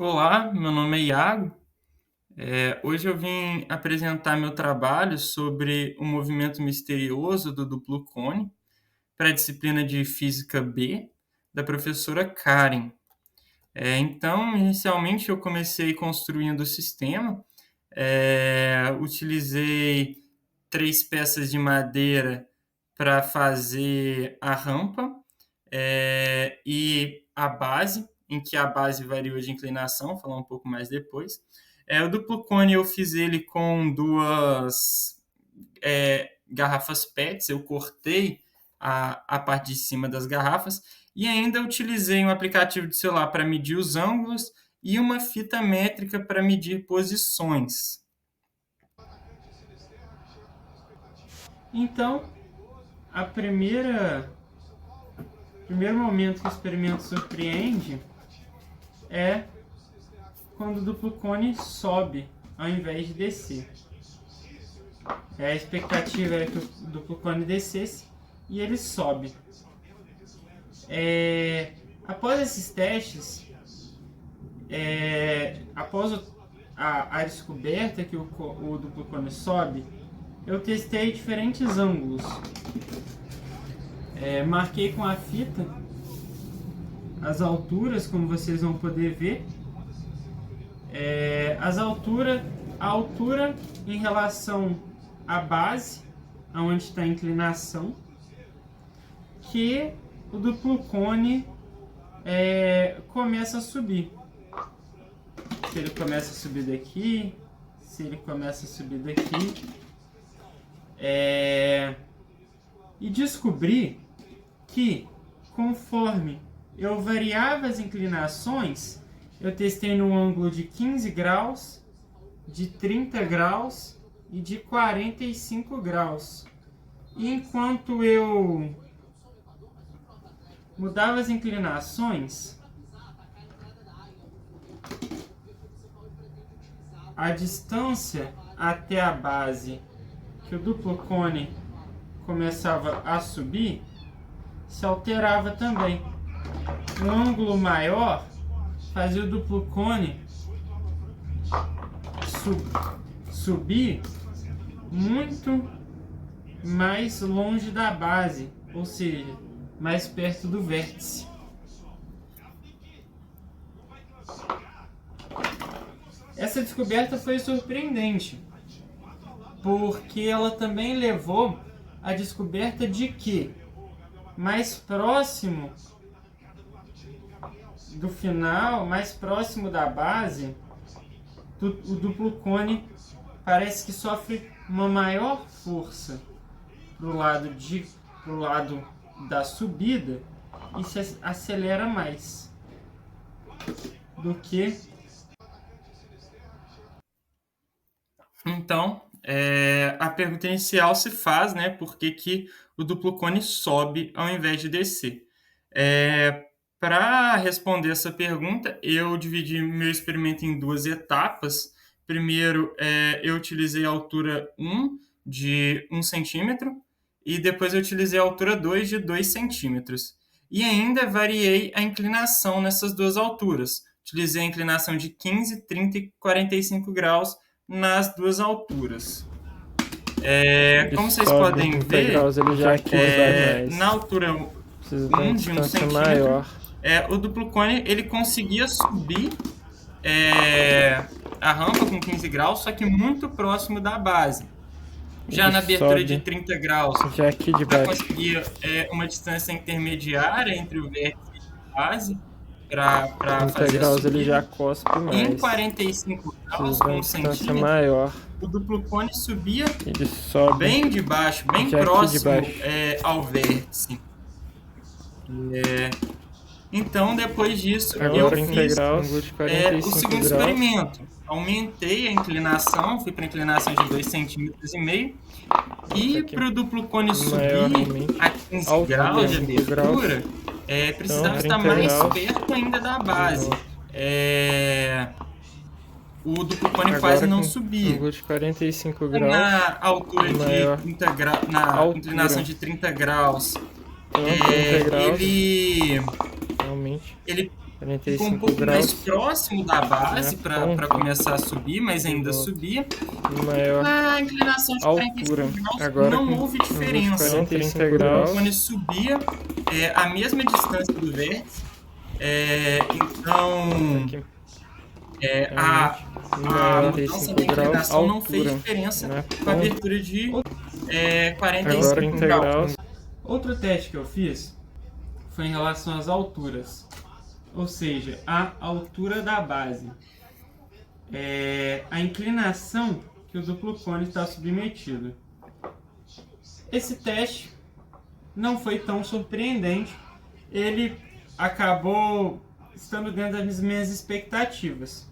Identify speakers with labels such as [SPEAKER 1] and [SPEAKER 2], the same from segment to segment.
[SPEAKER 1] Olá, meu nome é Iago. Hoje eu vim apresentar meu trabalho sobre o movimento misterioso do duplo cone para a disciplina de Física B, da professora Karen. Então, inicialmente eu comecei construindo o sistema, utilizei 3 peças de madeira para fazer a rampa, e a base, em que a base variou de inclinação, vou falar um pouco mais depois. O duplo cone eu fiz ele com duas garrafas PETs, eu cortei a parte de cima das garrafas e ainda utilizei um aplicativo de celular para medir os ângulos e uma fita métrica para medir posições. Então, o primeiro momento que o experimento surpreende é quando o duplo cone sobe ao invés de descer. A expectativa era que o duplo cone descesse e ele sobe. Após esses testes, após a descoberta que o duplo cone sobe, eu testei diferentes ângulos. Marquei com a fita as alturas, como vocês vão poder ver. A altura em relação à base, onde está a inclinação, que o duplo cone começa a subir. Se ele começa a subir daqui, se ele começa a subir daqui. E descobri que, conforme eu variava as inclinações, eu testei no ângulo de 15 graus, de 30 graus e de 45 graus. E enquanto eu mudava as inclinações, a distância até a base que o duplo cone começava a subir se alterava também. Um ângulo maior fazia o duplo cone subir muito mais longe da base, ou seja, mais perto do vértice. Essa descoberta foi surpreendente, porque ela também levou à descoberta de que, mais próximo do final, mais próximo da base, o duplo cone parece que sofre uma maior força pro lado da subida e se acelera mais do que. Então, a pergunta inicial se faz, né? Por que o duplo cone sobe ao invés de descer? Para responder essa pergunta, eu dividi meu experimento em 2 etapas. Primeiro, eu utilizei a altura 1 de 1 centímetro e depois eu utilizei a altura 2 de 2 centímetros. E ainda variei a inclinação nessas 2 alturas. Utilizei a inclinação de 15, 30 e 45 graus nas 2 alturas. Como vocês podem ver, na altura 1 de 1 centímetro, o duplo cone ele conseguia subir a rampa com 15 graus, só que muito próximo da base. Já na abertura de 30 graus, já conseguia uma distância intermediária entre o vértice e a base para fazer a subida.
[SPEAKER 2] Ele já cospe mais.
[SPEAKER 1] Em 45 graus, com 1 centímetro,
[SPEAKER 2] maior,
[SPEAKER 1] o duplo cone subia
[SPEAKER 2] ele sobe
[SPEAKER 1] bem de baixo, bem próximo ao vértice. Então, depois disso, eu fiz o segundo experimento. Aumentei a inclinação, fui para a inclinação de 2,5 centímetros e para o duplo cone subir a 15 graus de abertura, precisava estar mais perto ainda da base. O duplo cone quase não subia.
[SPEAKER 2] De 45 graus,
[SPEAKER 1] na altura de 30 graus, na inclinação de 30 graus, ele ficou um
[SPEAKER 2] 45
[SPEAKER 1] pouco mais
[SPEAKER 2] graus
[SPEAKER 1] próximo da base
[SPEAKER 2] na
[SPEAKER 1] para
[SPEAKER 2] ponta
[SPEAKER 1] começar a subir, mas
[SPEAKER 2] de
[SPEAKER 1] ainda
[SPEAKER 2] volta
[SPEAKER 1] subia.
[SPEAKER 2] e maior
[SPEAKER 1] Na inclinação de 45
[SPEAKER 2] altura.
[SPEAKER 1] graus
[SPEAKER 2] Agora
[SPEAKER 1] não
[SPEAKER 2] com
[SPEAKER 1] houve
[SPEAKER 2] ângulo de
[SPEAKER 1] diferença.
[SPEAKER 2] 45
[SPEAKER 1] O duplicone
[SPEAKER 2] graus,
[SPEAKER 1] subia a mesma distância do vértice, então
[SPEAKER 2] aqui
[SPEAKER 1] a,
[SPEAKER 2] realmente
[SPEAKER 1] a
[SPEAKER 2] maior
[SPEAKER 1] mudança da
[SPEAKER 2] 45 graus,
[SPEAKER 1] inclinação não fez
[SPEAKER 2] altura
[SPEAKER 1] diferença
[SPEAKER 2] na
[SPEAKER 1] com a
[SPEAKER 2] ponta.
[SPEAKER 1] abertura de
[SPEAKER 2] Agora
[SPEAKER 1] 45
[SPEAKER 2] 30
[SPEAKER 1] graus.
[SPEAKER 2] graus.
[SPEAKER 1] Outro teste que eu fiz foi em relação às alturas, ou seja, a altura da base, a inclinação que o duplo cone está submetido. Esse teste não foi tão surpreendente, ele acabou estando dentro das minhas expectativas.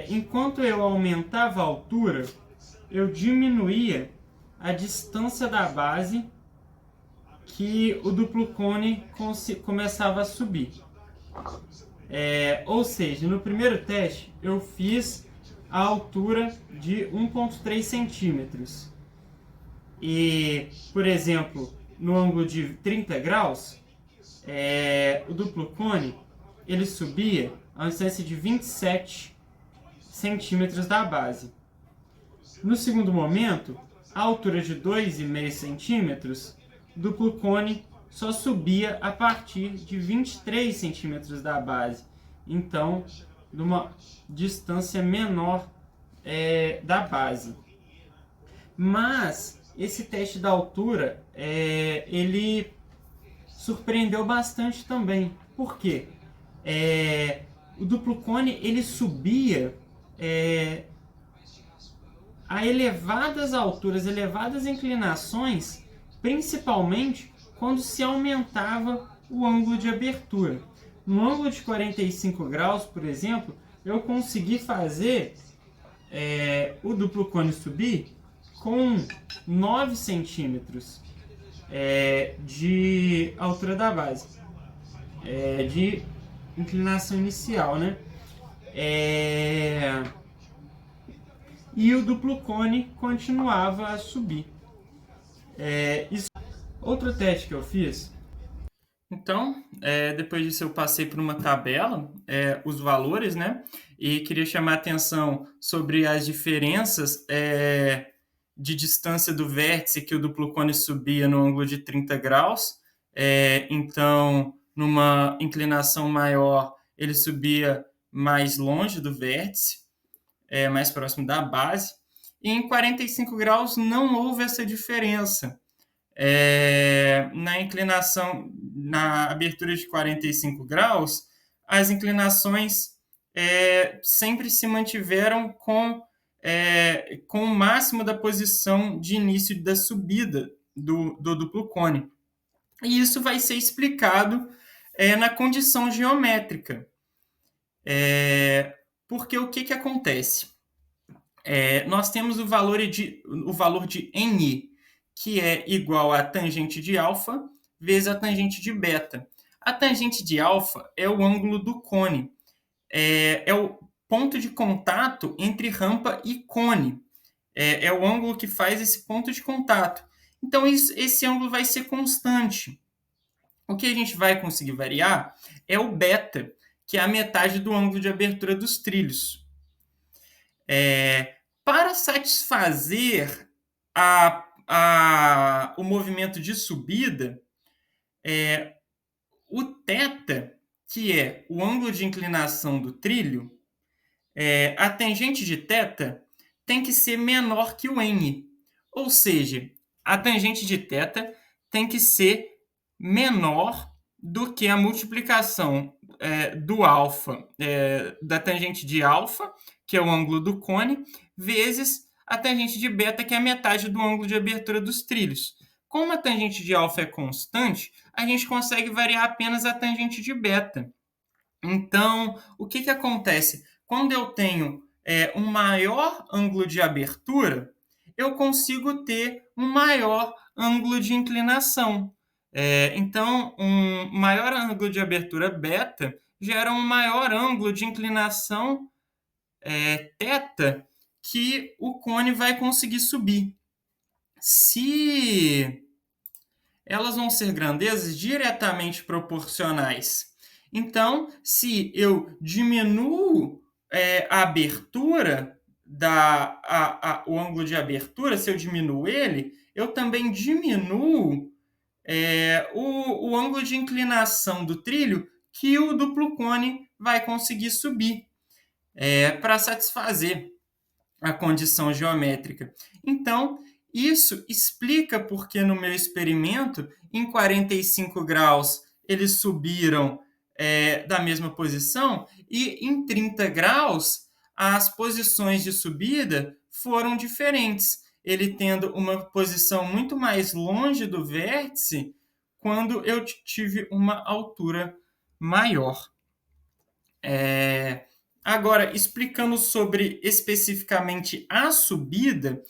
[SPEAKER 1] Enquanto eu aumentava a altura, eu diminuía a distância da base que o duplo cone começava a subir. Ou seja, no primeiro teste eu fiz a altura de 1,3 centímetros. E, por exemplo, no ângulo de 30 graus, o duplo cone ele subia a uma distância de 27 centímetros da base. No segundo momento, a altura de 2,5 centímetros, o duplo cone só subia a partir de 23 centímetros da base. Então, de uma distância menor da base. Mas esse teste da altura, ele surpreendeu bastante também. Por quê? O duplo cone ele subia a elevadas alturas, elevadas inclinações, principalmente quando se aumentava o ângulo de abertura. No ângulo de 45 graus, por exemplo, eu consegui fazer o duplo cone subir com 9 centímetros de altura da base, de inclinação inicial, né? E o duplo cone continuava a subir. Outro teste que eu fiz. Então, depois disso eu passei por uma tabela, os valores, né? E queria chamar a atenção sobre as diferenças de distância do vértice que o duplo cone subia no ângulo de 30 graus. Então, numa inclinação maior, ele subia mais longe do vértice, mais próximo da base. E em 45 graus não houve essa diferença. Na inclinação, na abertura de 45 graus, as inclinações sempre se mantiveram com o máximo da posição de início da subida do duplo cone. E isso vai ser explicado na condição geométrica. Porque o que acontece? Nós temos o valor de NI, que é igual a tangente de alfa vezes a tangente de beta. A tangente de alfa é o ângulo do cone, é o ponto de contato entre rampa e cone, é o ângulo que faz esse ponto de contato. Então, esse ângulo vai ser constante. O que a gente vai conseguir variar é o beta, que é a metade do ângulo de abertura dos trilhos. Para satisfazer o movimento de subida, o θ, que é o ângulo de inclinação do trilho, a tangente de θ tem que ser menor que o n. Ou seja, a tangente de θ tem que ser menor do que a multiplicação do alfa, da tangente de alfa, que é o ângulo do cone, vezes a tangente de beta, que é a metade do ângulo de abertura dos trilhos. Como a tangente de alfa é constante, a gente consegue variar apenas a tangente de beta. Então, o que acontece? Quando eu tenho um maior ângulo de abertura, eu consigo ter um maior ângulo de inclinação. Então, um maior ângulo de abertura beta gera um maior ângulo de inclinação θ que o cone vai conseguir subir. Se elas vão ser grandezas diretamente proporcionais. Então, se eu diminuo a abertura, o ângulo de abertura, se eu diminuo ele, eu também diminuo o ângulo de inclinação do trilho que o duplo cone vai conseguir subir para satisfazer a condição geométrica. Então, isso explica porque no meu experimento, em 45 graus, eles subiram da mesma posição e em 30 graus, as posições de subida foram diferentes. Ele tendo uma posição muito mais longe do vértice quando eu tive uma altura maior. Agora, explicando sobre especificamente a subida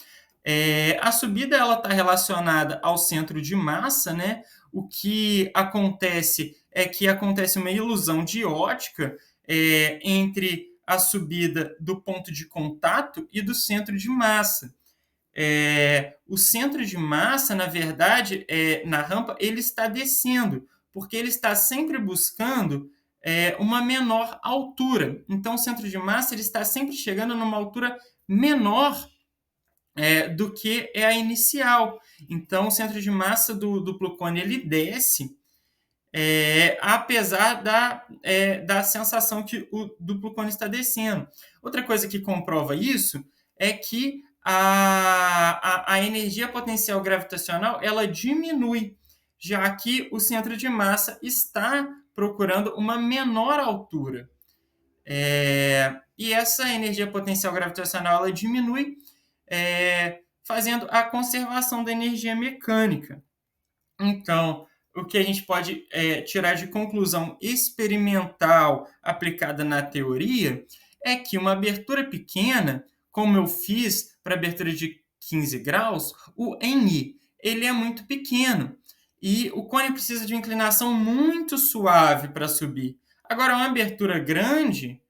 [SPEAKER 1] ela está relacionada ao centro de massa, né? O que acontece é que acontece uma ilusão de ótica entre a subida do ponto de contato e do centro de massa. O centro de massa, na verdade, na rampa, ele está descendo, porque ele está sempre buscando uma menor altura. Então, o centro de massa ele está sempre chegando numa altura menor do que é a inicial. Então, o centro de massa do duplo cone ele desce, apesar da sensação que o duplo cone está descendo. Outra coisa que comprova isso é que a energia potencial gravitacional ela diminui, já que o centro de massa está procurando uma menor altura. E essa energia potencial gravitacional ela diminui, fazendo a conservação da energia mecânica. Então, o que a gente pode tirar de conclusão experimental aplicada na teoria é que uma abertura pequena, como eu fiz para abertura de 15 graus, o NI ele é muito pequeno e o cone precisa de uma inclinação muito suave para subir. Agora, uma abertura grande,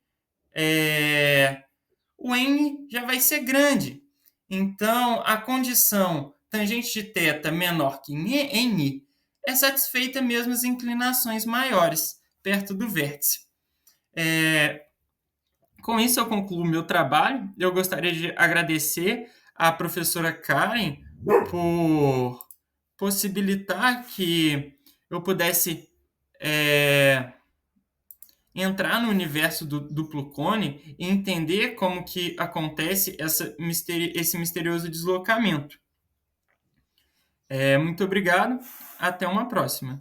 [SPEAKER 1] o N já vai ser grande. Então, a condição tangente de θ menor que N é satisfeita mesmo as inclinações maiores, perto do vértice. Com isso, eu concluo meu trabalho. Eu gostaria de agradecer à professora Karen por possibilitar que eu pudesse entrar no universo do duplo cone e entender como que acontece esse misterioso deslocamento. Muito obrigado. Até uma próxima.